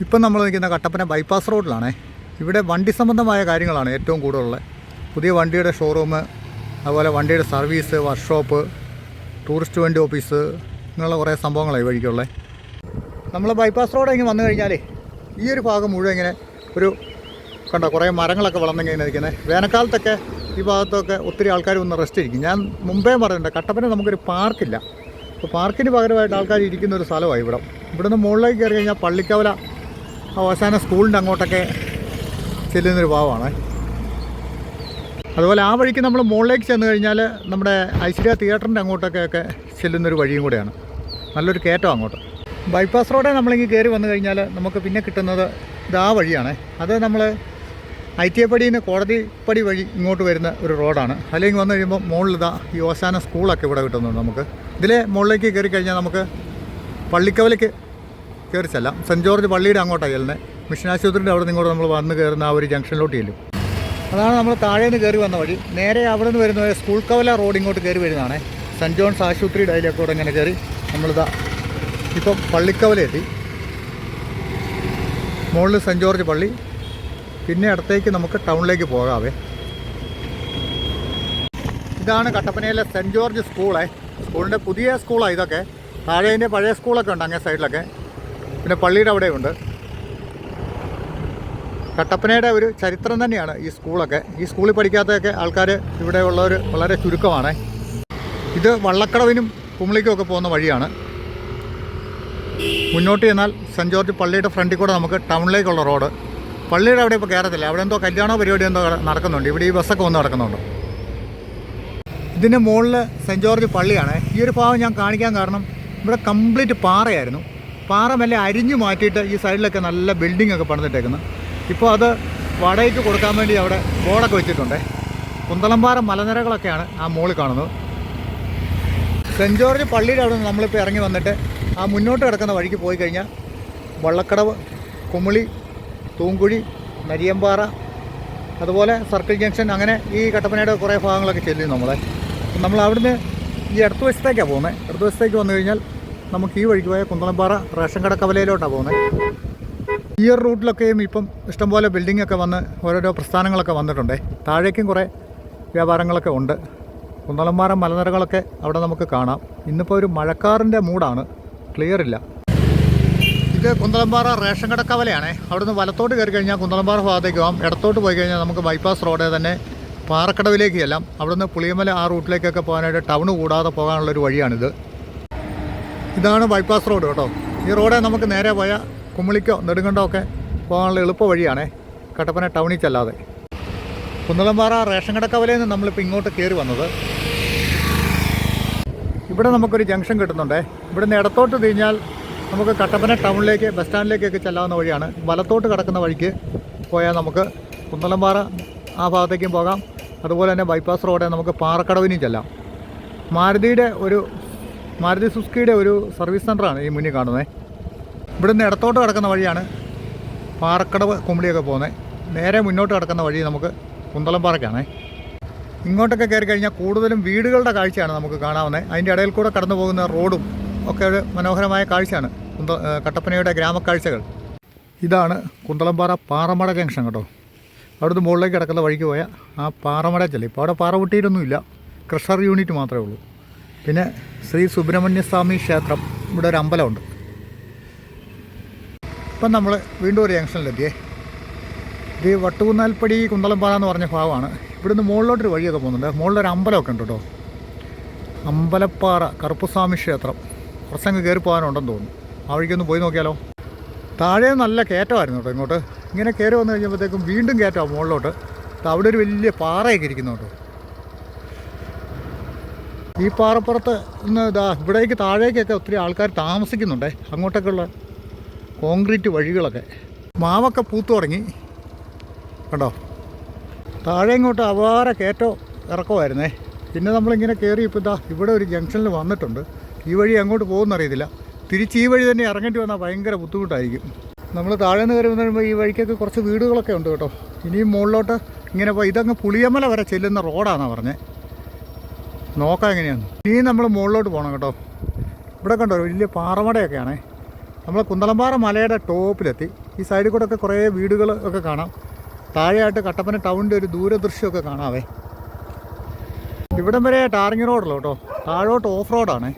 ഇപ്പം നമ്മൾ നിൽക്കുന്ന കട്ടപ്പന ബൈപ്പാസ് റോഡിലാണേ. ഇവിടെ വണ്ടി സംബന്ധമായ കാര്യങ്ങളാണ് ഏറ്റവും കൂടുതലുള്ളത്. പുതിയ വണ്ടിയുടെ ഷോറൂം, അതുപോലെ വണ്ടിയുടെ സർവീസ്, വർക്ക്ഷോപ്പ്, ടൂറിസ്റ്റ് വണ്ടി ഓഫീസ്, ഇങ്ങനെയുള്ള കുറേ സംഭവങ്ങളാണ് ഈ വഴിക്കുള്ളത്. നമ്മൾ ബൈപ്പാസ് റോഡ് ഇങ്ങനെ വന്നു കഴിഞ്ഞാലേ ഈ ഒരു ഭാഗം മുഴുവൻ ഇങ്ങനെ ഒരു കണ്ടോ കുറേ മരങ്ങളൊക്കെ വളർന്നിങ്ങനെ നിൽക്കുന്നത്. വേനൽക്കാലത്തൊക്കെ ഈ ഭാഗത്തൊക്കെ ഒത്തിരി ആൾക്കാർ ഒന്ന് റെസ്റ്റ് ഇരിക്കും. ഞാൻ മുമ്പേ പറഞ്ഞിട്ടുണ്ട്, കട്ടപ്പന നമുക്കൊരു പാർക്കില്ല. അപ്പോൾ പാർക്കിന് പകരമായിട്ട് ആൾക്കാർ ഇരിക്കുന്ന ഒരു സ്ഥലമാണ് ഇവിടുന്ന് മുകളിലേക്ക് കയറി കഴിഞ്ഞാൽ പള്ളിക്കവല അവസാന സ്കൂളിൻ്റെ അങ്ങോട്ടൊക്കെ ചെല്ലുന്നൊരു ഭാഗമാണ്. അതുപോലെ ആ വഴിക്ക് നമ്മൾ മുകളിലേക്ക് ചെന്ന് കഴിഞ്ഞാൽ നമ്മുടെ ഐശ്വര്യ തിയേറ്ററിൻ്റെ അങ്ങോട്ടൊക്കെ ചെല്ലുന്നൊരു വഴിയും കൂടെയാണ്. നല്ലൊരു കയറ്റം അങ്ങോട്ട്. ബൈപ്പാസ് റോഡേ നമ്മളിങ്ങനെ കയറി വന്നു കഴിഞ്ഞാൽ നമുക്ക് പിന്നെ കിട്ടുന്നത് ഇതാ വഴിയാണ്. അത് നമ്മൾ ITI പടിയിൽ നിന്ന് കോടതിപ്പടി വഴി ഇങ്ങോട്ട് വരുന്ന ഒരു റോഡാണ്. അല്ലെങ്കിൽ വന്നു കഴിയുമ്പോൾ മുകളിലിതാ ഈ ഓശാന സ്കൂളൊക്കെ ഇവിടെ കിട്ടുന്നുണ്ട് നമുക്ക്. ഇതിലെ മുകളിലേക്ക് കയറി കഴിഞ്ഞാൽ നമുക്ക് പള്ളിക്കവലയ്ക്ക് കയറി ചെല്ലാം. സെൻറ്റ് ജോർജ് പള്ളിയുടെ അങ്ങോട്ടാണ് ചെല്ലുന്നത്. മിഷൻ ആശുപത്രിയുടെ അവിടെ നിങ്ങോട്ട് നമ്മൾ വന്ന് കയറുന്ന ആ ഒരു ജംഗ്ഷനിലോട്ട് ചെല്ലും. അതാണ് നമ്മൾ താഴെ നിന്ന് കയറി വന്ന വഴി. നേരെ അവിടെ നിന്ന് വരുന്നത് സ്കൂൾ കവല റോഡ് ഇങ്ങോട്ട് കയറി വരുന്നതാണ്. സെൻറ്റ് ജോൺസ് ആശുപത്രിയുടെ അതിലേക്കൂടെ ഇങ്ങനെ കയറി നമ്മളിതാ ഇപ്പം പള്ളിക്കവല എത്തി. മുകളിൽ സെൻറ്റ് ജോർജ് പള്ളി, പിന്നെ അടുത്തേക്ക് നമുക്ക് ടൗണിലേക്ക് പോകാവേ. ഇതാണ് കട്ടപ്പനയിലെ സെൻറ്റ് ജോർജ് സ്കൂളേ. സ്കൂളിൻ്റെ പുതിയ സ്കൂളാണ് ഇതൊക്കെ. താഴെ അതിൻ്റെ പഴയ സ്കൂളൊക്കെ ഉണ്ട് അങ്ങേ സൈഡിലൊക്കെ. പിന്നെ പള്ളിയുടെ അവിടെയുണ്ട്. കട്ടപ്പനയുടെ ഒരു ചരിത്രം തന്നെയാണ് ഈ സ്കൂളൊക്കെ. ഈ സ്കൂളിൽ പഠിക്കാത്തതൊക്കെ ആൾക്കാർ ഇവിടെ ഉള്ളവർ വളരെ ചുരുക്കമാണ്. ഇത് വള്ളക്കടവിനും കുമളിക്കുമൊക്കെ പോകുന്ന വഴിയാണ്. മുന്നോട്ട് ചെന്നാൽ സെൻറ്റ് ജോർജ് പള്ളിയുടെ ഫ്രണ്ടിൽ കൂടെ നമുക്ക് ടൗണിലേക്കുള്ള റോഡ്. പള്ളിയുടെ അവിടെ ഇപ്പോൾ കയറത്തില്ല. അവിടെ എന്തോ കല്യാണോ പരിപാടി എന്തോ നടക്കുന്നുണ്ട്. ഇവിടെ ഈ ബസ്സൊക്കെ വന്ന് നടക്കുന്നുണ്ട്. ഇതിൻ്റെ മുകളിൽ സെൻറ്റ് ജോർജ് പള്ളിയാണ്. ഈ ഒരു ഭാഗം ഞാൻ കാണിക്കാൻ കാരണം ഇവിടെ കംപ്ലീറ്റ് പാറയായിരുന്നു. പാറ മെല്ലെ അരിഞ്ഞു മാറ്റിയിട്ട് ഈ സൈഡിലൊക്കെ നല്ല ബിൽഡിംഗ് ഒക്കെ പണിതിട്ടേക്കുന്നു. ഇപ്പോൾ അത് വാടകയ്ക്ക് കൊടുക്കാൻ വേണ്ടി അവിടെ ബോർഡൊക്കെ വെച്ചിട്ടുണ്ട്. കുന്തളംപാറ മലനിരകളൊക്കെയാണ് ആ മുകളിൽ കാണുന്നത്. സെൻറ്റ് ജോർജ് പള്ളിയുടെ അവിടെ നിന്ന് നമ്മളിപ്പോൾ ഇറങ്ങി വന്നിട്ട് ആ മുന്നോട്ട് കിടക്കുന്ന വഴിക്ക് പോയി കഴിഞ്ഞാൽ വള്ളക്കടവ്, കുമളി, തൂങ്കുഴി, നരിയമ്പാറ, അതുപോലെ സർക്കിൾ ജംഗ്ഷൻ, അങ്ങനെ ഈ കട്ടപ്പനയുടെ കുറേ ഭാഗങ്ങളൊക്കെ ചെല്ലും നമ്മൾ അവിടുന്ന് ഈ ഇടത്തുവശത്തേക്കാണ് പോകുന്നത്. ഇടത്തുവശത്തേക്ക് വന്നു കഴിഞ്ഞാൽ നമുക്ക് ഈ വഴിക്ക് പോയാൽ കുന്തളംപാറ റേഷൻ കട കവലയിലോട്ടാണ് പോകുന്നത്. ഈ ഒരു റൂട്ടിലൊക്കെയും ഇപ്പം ഇഷ്ടംപോലെ ബിൽഡിങ്ങൊക്കെ വന്ന് ഓരോരോ പ്രസ്ഥാനങ്ങളൊക്കെ വന്നിട്ടുണ്ട്. താഴേക്കും കുറേ വ്യാപാരങ്ങളൊക്കെ ഉണ്ട്. കുന്തളംപാറ മലനിരകളൊക്കെ അവിടെ നമുക്ക് കാണാം. ഇന്നിപ്പോൾ ഒരു മഴക്കാറിൻ്റെ മൂടാണ്, ക്ലിയർ ഇല്ല. ഇത് കുന്തളംപാറ റേഷൻ കട കവലയാണ്. അവിടുന്ന് വലത്തോട്ട് കയറി കഴിഞ്ഞാൽ കുന്തളംപാറ ഭാഗത്തേക്ക് പോകാം. ഇടത്തോട്ട് പോയി കഴിഞ്ഞാൽ നമുക്ക് ബൈപ്പാസ് റോഡേ തന്നെ പാറക്കടവിലേക്ക് ചെല്ലാം. അവിടുന്ന് പുളിയമല ആ റൂട്ടിലേക്കൊക്കെ പോകാനായിട്ട് ടൗണ് കൂടാതെ പോകാനുള്ളൊരു വഴിയാണിത്. ഇതാണ് ബൈപ്പാസ് റോഡ് കേട്ടോ. ഈ റോഡേ നമുക്ക് നേരെ പോയാൽ കുമളിക്കോ നെടുങ്കണ്ടോ ഒക്കെ പോകാനുള്ള എളുപ്പ വഴിയാണേ, കട്ടപ്പന ടൗണിൽ ചെല്ലാതെ. കുന്തളംപാറ റേഷൻ കട കവലയിൽ നിന്ന് നമ്മളിപ്പോൾ ഇങ്ങോട്ട് കയറി വന്നത്. ഇവിടെ നമുക്കൊരു ജംഗ്ഷൻ കിട്ടുന്നുണ്ട്. ഇവിടുന്ന് ഇടത്തോട്ട് തിരിഞ്ഞാൽ നമുക്ക് കട്ടപ്പന ടൗണിലേക്ക് ബസ് സ്റ്റാൻഡിലേക്കൊക്കെ ചെല്ലാവുന്ന വഴിയാണ്. വലത്തോട്ട് കിടക്കുന്ന വഴിക്ക് പോയാൽ നമുക്ക് കുന്തളംപാറ ആ ഭാഗത്തേക്കും പോകാം. അതുപോലെ തന്നെ ബൈപ്പാസ് റോഡേ നമുക്ക് പാറക്കടവിനും ചെല്ലാം. മാരുതി സുസുക്കിയുടെ ഒരു സർവീസ് സെൻ്ററാണ് ഈ മുന്നിൽ കാണുന്നത്. ഇവിടുന്ന് ഇടത്തോട്ട് കിടക്കുന്ന വഴിയാണ് പാറക്കടവ് കുമളിയൊക്കെ പോകുന്നത്. നേരെ മുന്നോട്ട് കിടക്കുന്ന വഴി നമുക്ക് കുന്തളംപാറയ്ക്കാണ്. ഇങ്ങോട്ടൊക്കെ കയറി കഴിഞ്ഞാൽ കൂടുതലും വീടുകളുടെ കാഴ്ചയാണ് നമുക്ക് കാണാവുന്നത്. അതിൻ്റെ ഇടയിൽ കൂടെ കടന്നു പോകുന്ന റോഡും ഒക്കെ ഒരു മനോഹരമായ കാഴ്ചയാണ് കട്ടപ്പനയുടെ ഗ്രാമക്കാഴ്ചകൾ. ഇതാണ് കുന്തളംപാറ പാറമട ജംഗ്ഷൻ കേട്ടോ. അവിടുന്ന് മുകളിലേക്ക് കിടക്കുന്ന വഴിക്ക് പോയാൽ ആ പാറമട ചെല്ലും. ഇപ്പോൾ അവിടെ പാറ പൊട്ടിയിട്ടൊന്നുമില്ല, ക്രഷർ യൂണിറ്റ് മാത്രമേ ഉള്ളൂ. പിന്നെ ശ്രീ സുബ്രഹ്മണ്യസ്വാമി ക്ഷേത്രം, ഇവിടെ ഒരു അമ്പലമുണ്ട്. ഇപ്പം നമ്മൾ വീണ്ടും ഒരു ജംഗ്ഷനിലെത്തിയേ. ഇത് വട്ടുകുന്നാൽപ്പടി കുന്തളംപാറ എന്ന് പറഞ്ഞ ഭാഗമാണ്. ഇവിടുന്ന് മുകളിലോട്ടൊരു വഴിയൊക്കെ പോകുന്നുണ്ട്. മുകളിലൊരു അമ്പലമൊക്കെ ഉണ്ട് കേട്ടോ. അമ്പലപ്പാറ കറുപ്പസ്വാമി ക്ഷേത്രം. കുറച്ചങ്ങ് കയറി പോകാനുണ്ടെന്ന് തോന്നുന്നു. ആ വഴിക്കൊന്ന് പോയി നോക്കിയാലോ. താഴെ നല്ല കയറ്റമായിരുന്നു കേട്ടോ. ഇങ്ങോട്ട് ഇങ്ങനെ കയറി വന്നു കഴിഞ്ഞപ്പോഴത്തേക്കും വീണ്ടും കയറ്റമാണ് മുകളിലോട്ട്. അവിടെ ഒരു വലിയ പാറയൊക്കെ ഇരിക്കുന്നു കേട്ടോ. ഈ പാറപ്പുറത്ത് ഇന്ന് ഇവിടേക്ക് താഴേക്കൊക്കെ ഒത്തിരി ആൾക്കാർ താമസിക്കുന്നുണ്ട്. അങ്ങോട്ടൊക്കെയുള്ള കോൺക്രീറ്റ് വഴികളൊക്കെ. മാവൊക്കെ പൂത്തു തുടങ്ങി കണ്ടോ. താഴെ ഇങ്ങോട്ട് അപാര കയറ്റോ ഇറക്കമായിരുന്നേ. പിന്നെ നമ്മളിങ്ങനെ കയറി ഇപ്പോൾ ഇവിടെ ഒരു ജംഗ്ഷനിൽ വന്നിട്ടുണ്ട്. ഈ വഴി അങ്ങോട്ട് പോകുന്നറിയത്തില്ല. തിരിച്ച് ഈ വഴി തന്നെ ഇറങ്ങേണ്ടി വന്നാൽ ഭയങ്കര ബുദ്ധിമുട്ടായിരിക്കും. നമ്മൾ താഴെ നിന്ന് കയറി വന്നു ഈ വഴിക്കൊക്കെ കുറച്ച് വീടുകളൊക്കെ ഉണ്ട് കേട്ടോ. ഇനിയും മുകളിലോട്ട് ഇങ്ങനെ പോയി ഇതങ്ങ് പുളിയമല വരെ ചെല്ലുന്ന റോഡാണെന്നാണ് പറഞ്ഞത്. നോക്കാം എങ്ങനെയാണ്. ഇനി നമ്മൾ മുകളിലോട്ട് പോകണം കേട്ടോ. ഇവിടെ കണ്ടോ വലിയ പാറമടയൊക്കെയാണേ. നമ്മൾ കുന്തളംപാറ മലയുടെ ടോപ്പിലെത്തി. ഈ സൈഡിൽ കൂടെ ഒക്കെ കുറേ വീടുകൾ ഒക്കെ കാണാം. താഴെയായിട്ട് കട്ടപ്പന ടൗണിൻ്റെ ഒരു ദൂരദൃശ്യമൊക്കെ കാണാവേ. ഇവിടം വരെ ടാറിങ് റോഡല്ലോ കേട്ടോ, താഴോട്ട് ഓഫ് റോഡാണേ.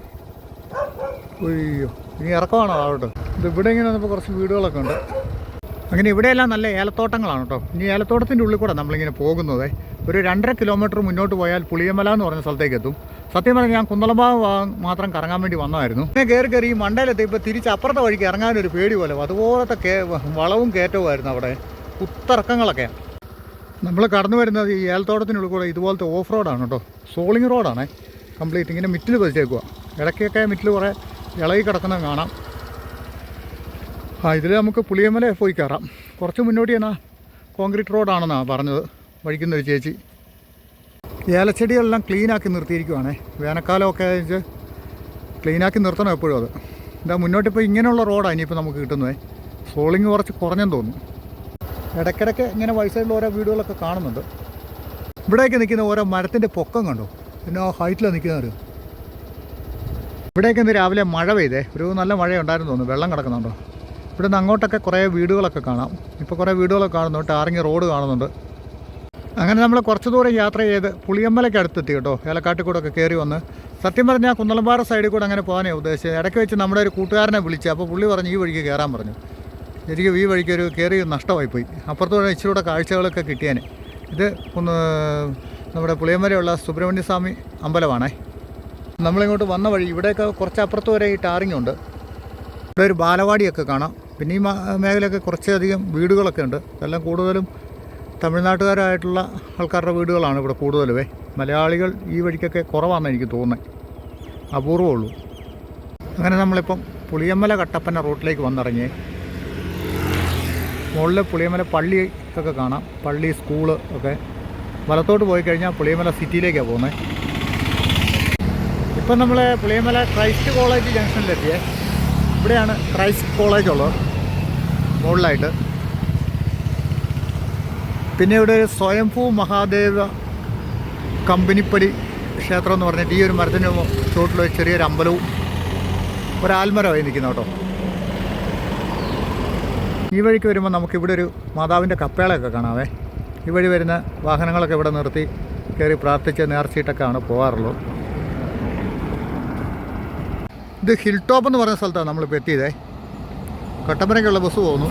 അയ്യോ, ഇനി ഇറക്കമാണോ താഴോട്ട്? ഇവിടെ ഇങ്ങനെ വന്നപ്പോൾ കുറച്ച് വീടുകളൊക്കെ ഉണ്ട്. അങ്ങനെ ഇവിടെയെല്ലാം നല്ല ഏലത്തോട്ടങ്ങളാണ് കേട്ടോ. ഇനി ഏലത്തോട്ടത്തിൻ്റെ ഉള്ളിൽ കൂടെ നമ്മളിങ്ങനെ പോകുന്നത് ഒരു 2.5 കിലോമീറ്റർ മുന്നോട്ട് പോയാൽ പുളിയമല എന്ന് പറഞ്ഞ സ്ഥലത്തേക്ക് എത്തും. സത്യം പറഞ്ഞാൽ ഞാൻ കുന്തളംഭാഗം മാത്രം കറങ്ങാൻ വേണ്ടി വന്നതായിരുന്നു. പിന്നെ കയറി ഈ മണ്ടയിലെത്തി ഇപ്പോൾ തിരിച്ച് അപ്പുറത്തെ വഴിക്ക് ഇറങ്ങാനൊരു പേടി പോലെ. അതുപോലത്തെ വളവും കയറ്റവുമായിരുന്നു അവിടെ, കുത്തിറക്കങ്ങളൊക്കെ. നമ്മൾ കടന്നു വരുന്നത് ഈ ഏലത്തോട്ടത്തിനുള്ളിൽ കൂടെ ഇതുപോലത്തെ ഓഫ് റോഡാണ് കേട്ടോ. സോളിങ് റോഡാണ് കംപ്ലീറ്റ്. ഇങ്ങനെ മിറ്റിൽ പതിച്ചേക്കുക. ഇടയ്ക്കൊക്കെ മിറ്റിൽ കുറേ ഇളകി കിടക്കുന്നത് കാണാം. ഇതിൽ നമുക്ക് പുളിയമല പോയി കയറാം. കുറച്ച് മുന്നോട്ട് ചെന്നാൽ കോൺക്രീറ്റ് റോഡാണെന്നാണ് പറഞ്ഞത് വഴിക്കുന്നൊരു ചേച്ചി. ഏലച്ചെടികളെല്ലാം ക്ലീനാക്കി നിർത്തിയിരിക്കുവാണേ. വേനൽക്കാലമൊക്കെ വെച്ച് ക്ലീനാക്കി നിർത്തണം എപ്പോഴും അത്. എന്താ മുന്നോട്ടിപ്പോൾ ഇങ്ങനെയുള്ള റോഡാണ് ഇനിയിപ്പോൾ നമുക്ക് കിട്ടുന്നത്. സോളിങ് കുറച്ച് കുറഞ്ഞെന്ന് തോന്നുന്നു. ഇടയ്ക്കിടയ്ക്ക് ഇങ്ങനെ വഴി സൈഡിൽ ഓരോ വീടുകളൊക്കെ കാണുന്നുണ്ട്. ഇവിടെയൊക്കെ നിൽക്കുന്ന ഓരോ മരത്തിൻ്റെ പൊക്കം കണ്ടോ, പിന്നെ ആ ഹൈറ്റിലാണ് നിൽക്കുന്നത്. ഇവിടെയൊക്കെ ഇന്ന് രാവിലെ മഴ പെയ്തേ, ഒരു നല്ല മഴയുണ്ടായിരുന്നു തോന്നുന്നു. വെള്ളം കിടക്കുന്നുണ്ടോ? ഇവിടെ നിന്ന് അങ്ങോട്ടൊക്കെ കുറേ വീടുകളൊക്കെ കാണാം. ഇപ്പോൾ കുറേ വീടുകളൊക്കെ കാണുന്നുണ്ട്. ടാറിങ് റോഡ് കാണുന്നുണ്ട്. അങ്ങനെ നമ്മൾ കുറച്ച് ദൂരം യാത്ര ചെയ്ത് പുളിയമ്പലയ്ക്ക് അടുത്തെത്തി കേട്ടോ. ഏലക്കാട്ടിൽ കൂടെ ഒക്കെ കയറി വന്ന് സത്യം പറഞ്ഞാൽ കുന്നളംപാറ സൈഡിൽ കൂടെ അങ്ങനെ പോകാനേ ഉദ്ദേശിച്ചത്. ഇടയ്ക്ക് വെച്ച് നമ്മുടെ ഒരു കൂട്ടുകാരനെ വിളിച്ചു. അപ്പോൾ പുള്ളി പറഞ്ഞു ഈ വഴിക്ക് കയറാൻ പറഞ്ഞു. എനിക്ക് ഈ വഴിക്ക് ഒരു കയറി നഷ്ടമായിപ്പോയി. അപ്പുറത്തൂടെ ഇച്ചിരി കൂടെ കാഴ്ചകളൊക്കെ കിട്ടിയാൽ. ഇത് നമ്മുടെ പുളിയമ്പലയുള്ള സുബ്രഹ്മണ്യ സ്വാമി അമ്പലമാണേ. നമ്മളിങ്ങോട്ട് വന്ന വഴി ഇവിടെയൊക്കെ കുറച്ച് അപ്പുറത്ത് വരെ ഈ ടാറിങ് ഉണ്ട്. ഇവിടെ ഒരു ബാലവാടിയൊക്കെ കാണാം. പിന്നെ ഈ മേഖലയൊക്കെ കുറച്ചധികം വീടുകളൊക്കെ ഉണ്ട്. ഇതെല്ലാം കൂടുതലും തമിഴ്നാട്ടുകാരായിട്ടുള്ള ആൾക്കാരുടെ വീടുകളാണ് ഇവിടെ കൂടുതലുമേ. മലയാളികൾ ഈ വഴിക്കൊക്കെ കുറവാണെന്ന് എനിക്ക് തോന്നുന്നത്, അപൂർവമേ ഉള്ളൂ. അങ്ങനെ നമ്മളിപ്പം പുളിയമല കട്ടപ്പന റൂട്ടിലേക്ക് വന്നിറങ്ങി. മുകളിൽ പുളിയമല പള്ളി ഒക്കെ കാണാം. പള്ളി, സ്കൂള് ഒക്കെ. വലത്തോട്ട് പോയി കഴിഞ്ഞാൽ പുളിയമല സിറ്റിയിലേക്കാണ് പോകുന്നത്. ഇപ്പം നമ്മൾ പുളിയമല ക്രൈസ്റ്റ് കോളേജ് ജംഗ്ഷനിലെത്തിയേ. ഇവിടെയാണ് ക്രൈസ്റ്റ് കോളേജ് ഉള്ളത് മുകളിലായിട്ട്. പിന്നെ ഇവിടെ ഒരു സ്വയംഭൂ മഹാദേവ കമ്പനിപ്പടി ക്ഷേത്രം എന്ന് പറഞ്ഞിട്ട് ഈ ഒരു മരത്തിൻ്റെ ചുവട്ടിൽ ചെറിയൊരു അമ്പലവും ഒരാൽമരമായി നിൽക്കുന്നു കേട്ടോ. ഈ വഴിക്ക് വരുമ്പോൾ നമുക്കിവിടെ ഒരു മാതാവിൻ്റെ കപ്പേളയൊക്കെ കാണാവേ. ഈ വഴി വരുന്ന വാഹനങ്ങളൊക്കെ ഇവിടെ നിർത്തി കയറി പ്രാർത്ഥിച്ച് നേർച്ചയിട്ടൊക്കെയാണ് പോകാറുള്ളത്. ഇത് ഹിൽ ടോപ്പ് എന്ന് പറഞ്ഞ സ്ഥലത്താണ് നമ്മളിപ്പോൾ എത്തിയതേ. കട്ടപ്പനയ്ക്കുള്ള ബസ് പോകുന്നു.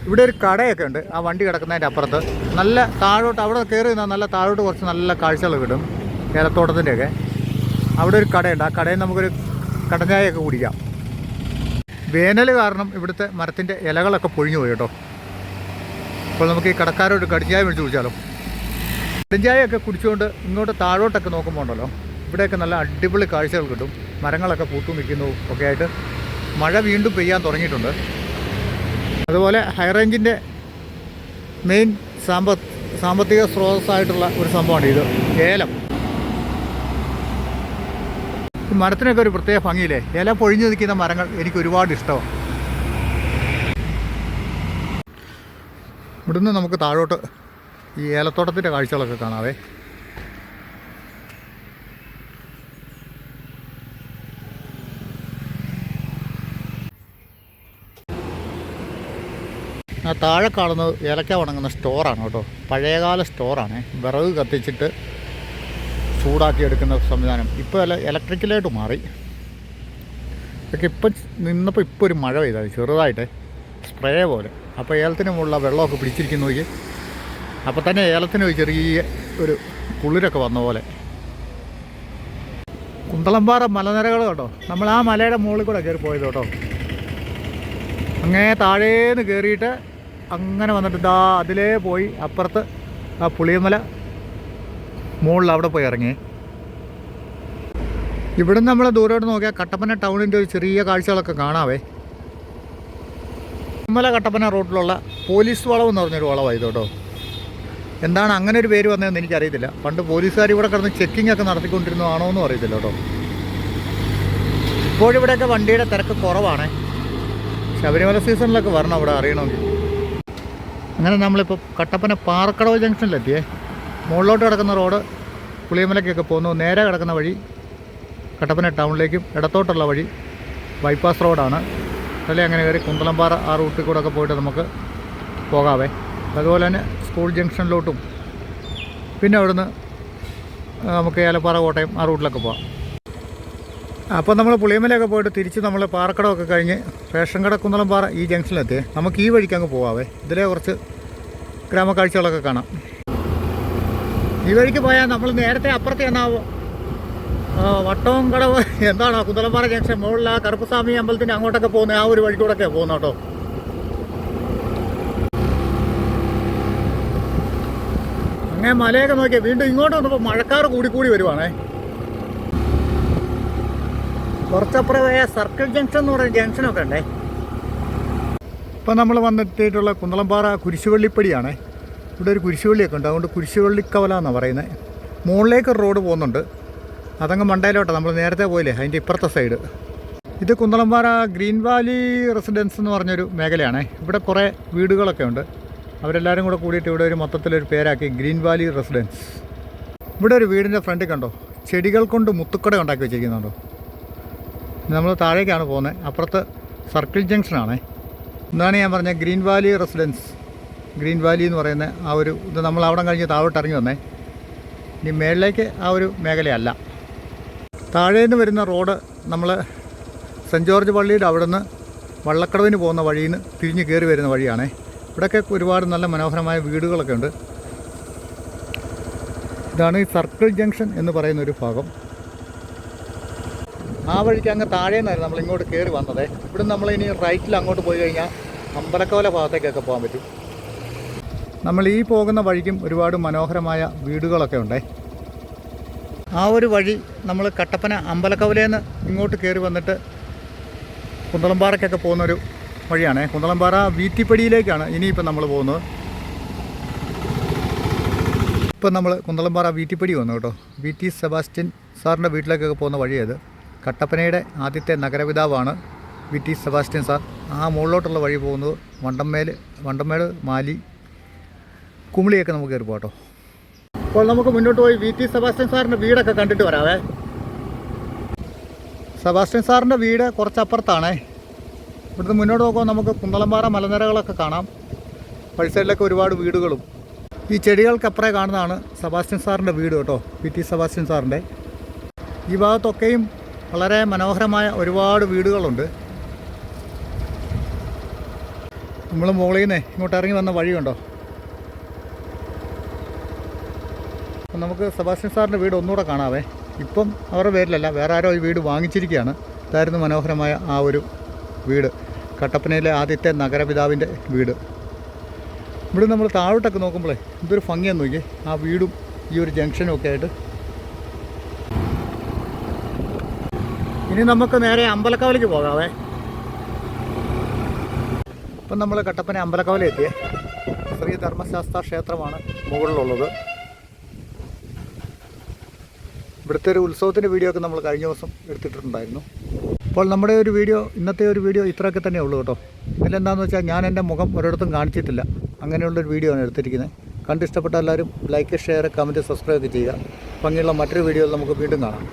ഇവിടെ ഒരു കടയൊക്കെ ഉണ്ട്. ആ വണ്ടി കിടക്കുന്നതിൻ്റെ അപ്പുറത്ത് നല്ല താഴോട്ട്, അവിടെ കയറി നിന്നാൽ നല്ല താഴോട്ട് കുറച്ച് നല്ല കാഴ്ചകൾ കിട്ടും. ഏലത്തോട്ടത്തിൻ്റെയൊക്കെ അവിടെ ഒരു കടയുണ്ട്. ആ കടയിൽ നമുക്കൊരു കടഞ്ചായയൊക്കെ കുടിക്കാം. വേനൽ കാരണം ഇവിടുത്തെ മരത്തിൻ്റെ ഇലകളൊക്കെ പൊഴിഞ്ഞു പോയി കേട്ടോ. അപ്പോൾ നമുക്ക് ഈ കടക്കാരോട് കടിഞ്ചായ മേടിച്ച് കുടിച്ചാലോ. കടിഞ്ചായയൊക്കെ കുടിച്ചുകൊണ്ട് ഇങ്ങോട്ട് താഴോട്ടൊക്കെ നോക്കുമ്പോൾ ഉണ്ടല്ലോ, ഇവിടെയൊക്കെ നല്ല അടിപൊളി കാഴ്ചകൾ കിട്ടും. മരങ്ങളൊക്കെ പൂത്തു നിൽക്കുന്നു ഒക്കെ ആയിട്ട്. മഴ വീണ്ടും പെയ്യാൻ തുടങ്ങിയിട്ടുണ്ട്. അതുപോലെ ഹൈറേഞ്ചിൻ്റെ മെയിൻ സാമ്പത്തിക സ്രോതസ്സായിട്ടുള്ള ഒരു സംഭവമാണ് ഇത്, ഏലം. ഈ മരത്തിനൊക്കെ ഒരു പ്രത്യേക ഭംഗിയില്ലേ. ഇല പൊഴിഞ്ഞു നിൽക്കുന്ന മരങ്ങൾ എനിക്ക് ഒരുപാട് ഇഷ്ടമാണ്. ഇവിടുന്ന് നമുക്ക് താഴോട്ട് ഈ ഏലത്തോട്ടത്തിൻ്റെ കാഴ്ചകളൊക്കെ കാണാവേ. ആ താഴെ കാണുന്നത് ഏലക്ക ഉണങ്ങുന്ന സ്റ്റോറാണ് കേട്ടോ. പഴയകാല സ്റ്റോറാണ്. വിറക് കത്തിച്ചിട്ട് ചൂടാക്കി എടുക്കുന്ന സംവിധാനം. ഇപ്പോൾ ഇലക്ട്രിക്കലായിട്ട് മാറി. ഇതൊക്കെ ഇപ്പം നിന്നപ്പോൾ ഇപ്പോൾ ഒരു മഴ പെയ്താൽ ചെറുതായിട്ട് സ്പ്രേ പോലെ. അപ്പോൾ ഏലത്തിന് മുകളിൽ വെള്ളമൊക്കെ പിടിച്ചിരിക്കുന്നു നോക്കി. അപ്പോൾ തന്നെ ഏലത്തിന് ഒരു ചെറിയ ഒരു കുളിരൊക്കെ വന്ന പോലെ. കുന്തളംപാറ മലനിരകൾ കേട്ടോ. നമ്മൾ ആ മലയുടെ മുകളിൽ കൂടെ കയറി പോയത് കേട്ടോ. അങ്ങനെ താഴേന്ന് കയറിയിട്ട് അങ്ങനെ വന്നിട്ട് ഇതാ അതിലേ പോയി അപ്പുറത്ത് ആ പുളിയമല മുകളിൽ അവിടെ പോയി ഇറങ്ങി. ഇവിടെ നമ്മൾ ദൂരോട്ട് നോക്കിയാൽ കട്ടപ്പന ടൗണിൻ്റെ ഒരു ചെറിയ കാഴ്ചകളൊക്കെ കാണാവേ. പുളിയമല കട്ടപ്പന റോഡിലുള്ള പോലീസ് വളം എന്ന് പറഞ്ഞൊരു വളമാണ് ഇത് കേട്ടോ. എന്താണ് അങ്ങനെ ഒരു പേര് വന്നതെന്ന് എനിക്കറിയത്തില്ല. പണ്ട് പോലീസുകാർ ഇവിടെ കിടന്ന് ചെക്കിംഗ് ഒക്കെ നടത്തിക്കൊണ്ടിരുന്നതാണോ എന്നും അറിയത്തില്ല കേട്ടോ. ഇപ്പോഴിവിടെയൊക്കെ വണ്ടിയുടെ തിരക്ക് കുറവാണ്. ശബരിമല സീസണിലൊക്കെ വരണം അവിടെ അറിയണമെങ്കിൽ. അങ്ങനെ നമ്മളിപ്പോൾ കട്ടപ്പന പാറക്കടവ് ജംഗ്ഷനിലെത്തിയേ. മുകളിലോട്ട് കിടക്കുന്ന റോഡ് പുളിയമലയ്ക്കൊക്കെ പോകുന്നു. നേരെ കിടക്കുന്ന വഴി കട്ടപ്പന ടൗണിലേക്കും, ഇടത്തോട്ടുള്ള വഴി ബൈപ്പാസ് റോഡാണ്. പട്ടളി അങ്ങനെ കയറി കുന്തളംപാറ ആ റൂട്ടിൽ കൂടെ ഒക്കെ പോയിട്ട് നമുക്ക് പോകാവേ. അതുപോലെ തന്നെ സ്കൂൾ ജംഗ്ഷനിലോട്ടും പിന്നെ അവിടുന്ന് നമുക്ക് ഏലപ്പാറ കോട്ടയം ആ റൂട്ടിലൊക്കെ പോകാം. അപ്പോൾ നമ്മൾ പുളിയമലയൊക്കെ പോയിട്ട് തിരിച്ച് നമ്മൾ പാറക്കടമൊക്കെ കഴിഞ്ഞ് റേഷൻ കട കുന്തളംപാറ ഈ ജംഗ്ഷനിലെത്തി നമുക്ക് ഈ വഴിക്ക് അങ്ങ് പോകാവേ. ഇതിലെ കുറച്ച് ഗ്രാമക്കാഴ്ചകളൊക്കെ കാണാം. ഈ വഴിക്ക് പോയാൽ നമ്മൾ നേരത്തെ അപ്പുറത്ത് എന്നാവും വട്ടവും കടവ് എന്താണോ കുന്തളംപാറ ജംഗ്ഷൻ മുകളിൽ ആ കറുപ്പസ്വാമി അമ്പലത്തിൻ്റെ അങ്ങോട്ടൊക്കെ പോകുന്നത് ആ ഒരു വഴി കൂടെയൊക്കെയാണ് പോകുന്നത് കേട്ടോ. അങ്ങനെ മലയൊക്കെ നോക്കിയാൽ വീണ്ടും ഇങ്ങോട്ട് വന്നപ്പോൾ മഴക്കാറ് കൂടി വരുവാണേ. കുറച്ചപ്പുറം പോയ സർക്കിൾ ജംഗ്ഷൻ എന്ന് പറയുന്ന ജംഗ്ഷനൊക്കെ ഉണ്ടേ. ഇപ്പം നമ്മൾ വന്നെത്തിയിട്ടുള്ള കുന്തളംപാറ കുരിശുവള്ളിപ്പടിയാണേ. ഇവിടെ ഒരു കുരിശുവള്ളിയൊക്കെ ഉണ്ട്, അതുകൊണ്ട് കുരിശുവള്ളിക്കവല എന്നാണ് പറയുന്നത്. മുകളിലേക്ക് ഒരു റോഡ് പോകുന്നുണ്ട്, അതങ്ങ് മണ്ടയിലോട്ടാണ്. നമ്മൾ നേരത്തെ പോയില്ലേ അതിൻ്റെ ഇപ്പുറത്തെ സൈഡ്. ഇത് കുന്തളംപാറ ഗ്രീൻ വാലി റെസിഡൻസ് എന്ന് പറഞ്ഞൊരു മേഖലയാണേ. ഇവിടെ കുറേ വീടുകളൊക്കെ ഉണ്ട്. അവരെല്ലാവരും കൂടെ കൂടിയിട്ട് ഇവിടെ ഒരു മൊത്തത്തിലൊരു പേരാക്കി ഗ്രീൻ വാലി റെസിഡൻസ്. ഇവിടെ ഒരു വീടിൻ്റെ ഫ്രണ്ടിൽ കണ്ടോ ചെടികൾ കൊണ്ട് മുത്തുക്കട ഉണ്ടാക്കി വെച്ചിരിക്കുന്നുണ്ടോ. നമ്മൾ താഴേക്കാണ് പോകുന്നത്, അപ്പുറത്ത് സർക്കിൾ ജംഗ്ഷനാണേ. എന്താണ് ഞാൻ പറഞ്ഞത്, green valley residence. Green valley എന്ന് പറയുന്ന ആ ഒരു ഇത് നമ്മൾ അവിടെ കഴിഞ്ഞ് താഴോട്ട് ഇറങ്ങി വന്നേ. ഇനി മേളിലേക്ക് ആ ഒരു മേഖലയല്ല. താഴേന്ന് വരുന്ന റോഡ് നമ്മൾ സെൻറ്റ് ജോർജ് പള്ളിയുടെ അവിടെ നിന്ന് വള്ളക്കടവിന് പോകുന്ന വഴിയിൽ നിന്ന് തിരിഞ്ഞ് കയറി വരുന്ന വഴിയാണേ. ഇവിടെയൊക്കെ ഒരുപാട് നല്ല മനോഹരമായ വീടുകളൊക്കെ ഉണ്ട്. ഇതാണ് ഈ സർക്കിൾ ജംഗ്ഷൻ എന്ന് പറയുന്നൊരു ഭാഗം. ആ വഴിക്ക് അങ്ങ് താഴേന്നായിരുന്നു നമ്മൾ ഇങ്ങോട്ട് കയറി വന്നത്. ഇവിടെ നമ്മൾ ഇനി റൈറ്റിൽ അങ്ങോട്ട് പോയി കഴിഞ്ഞാൽ അമ്പലക്കവല ഭാഗത്തേക്കൊക്കെ പോകാൻ പറ്റും. നമ്മൾ ഈ പോകുന്ന വഴിക്കും ഒരുപാട് മനോഹരമായ വീടുകളൊക്കെ ഉണ്ടേ. ആ ഒരു വഴി നമ്മൾ കട്ടപ്പന അമ്പലക്കവലയിൽ ഇങ്ങോട്ട് കയറി വന്നിട്ട് കുന്തളംപാറയ്ക്കൊക്കെ പോകുന്നൊരു വഴിയാണ്. കുന്തളംപാറ വീറ്റിപ്പടിയിലേക്കാണ് ഇനിയിപ്പം നമ്മൾ പോകുന്നത്. ഇപ്പം നമ്മൾ കുന്തളംപാറ വീറ്റിപ്പടി വന്നു കേട്ടോ. VT സെബാസ്റ്റ്യൻ സാറിൻ്റെ വീട്ടിലേക്കൊക്കെ പോകുന്ന വഴിയത്. കട്ടപ്പനയുടെ ആദ്യത്തെ നഗരപിതാവാണ് VT സെബാസ്റ്റ്യൻ സാർ. ആ മുകളിലോട്ടുള്ള വഴി പോകുന്നത് വണ്ടമേട് മാലി കുമിളിയൊക്കെ നമുക്ക് കയറി പോകാം കേട്ടോ. അപ്പോൾ നമുക്ക് മുന്നോട്ട് പോയി VT സെബാസ്റ്റ്യൻ സാറിൻ്റെ വീടൊക്കെ കണ്ടിട്ട് വരാവേ. സെബാസ്റ്റ്യൻ സാറിൻ്റെ വീട് കുറച്ചപ്പുറത്താണേ. ഇവിടുന്ന് മുന്നോട്ട് നോക്കുമ്പോൾ നമുക്ക് കുന്തളംപാറ മലനിരകളൊക്കെ കാണാം. വഴി സൈഡിലൊക്കെ ഒരുപാട് വീടുകളും. ഈ ചെടികൾക്കപ്പുറേ കാണുന്നതാണ് സെബാസ്റ്റ്യൻ സാറിൻ്റെ വീട് കേട്ടോ, VT സെബാസ്റ്റ്യൻ സാറിൻ്റെ. ഈ ഭാഗത്തൊക്കെയും വളരെ മനോഹരമായ ഒരുപാട് വീടുകളുണ്ട്. നമ്മൾ മുകളിൽ നിന്ന് ഇങ്ങോട്ട് ഇറങ്ങി വന്ന വഴി കണ്ടോ. അപ്പം നമുക്ക് സെബാസ്റ്റ്യൻ സാറിൻ്റെ വീട് ഒന്നുകൂടെ കാണാവേ. ഇപ്പം അവരുടെ പേരിലല്ല, വേറെ ആരോ ഈ വീട് വാങ്ങിച്ചിരിക്കുകയാണ്. ഇതായിരുന്നു മനോഹരമായ ആ ഒരു വീട്, കട്ടപ്പനയിലെ ആദ്യത്തെ നഗരപിതാവിൻ്റെ വീട്. ഇവിടെ നമ്മൾ താഴോട്ടൊക്കെ നോക്കുമ്പോഴേ എന്തൊരു ഭംഗിയാന്ന് നോക്കിയേ, ആ വീടും ഈ ഒരു ജംഗ്ഷനും ഒക്കെ ആയിട്ട്. ഇനി നമുക്ക് നേരെ അമ്പലക്കവലയ്ക്ക് പോകാവേ. ഇപ്പം നമ്മൾ കട്ടപ്പന അമ്പലക്കവല എത്തിയേ. ശ്രീ ധർമ്മശാസ്ത്ര ക്ഷേത്രമാണ് മുകളിലുള്ളത്. ഇവിടുത്തെ ഒരു ഉത്സവത്തിൻ്റെ വീഡിയോ ഒക്കെ നമ്മൾ കഴിഞ്ഞ ദിവസം എടുത്തിട്ടുണ്ടായിരുന്നു. അപ്പോൾ നമ്മുടെ ഇന്നത്തെ ഒരു വീഡിയോ ഇത്രയൊക്കെ തന്നെ ഉള്ളൂ കേട്ടോ. ഇതിലെന്താണെന്ന് വെച്ചാൽ ഞാൻ എൻ്റെ മുഖം ഒരിടത്തും കാണിച്ചിട്ടില്ല, അങ്ങനെയുള്ളൊരു വീഡിയോ ആണ് എടുത്തിരിക്കുന്നത്. കണ്ടിഷ്ടപ്പെട്ട എല്ലാവരും ലൈക്ക്, ഷെയർ, കമൻറ്റ്, സബ്സ്ക്രൈബ് ചെയ്യുക. ഭംഗിയുള്ള മറ്റൊരു വീഡിയോയിൽ നമുക്ക് വീണ്ടും കാണാം.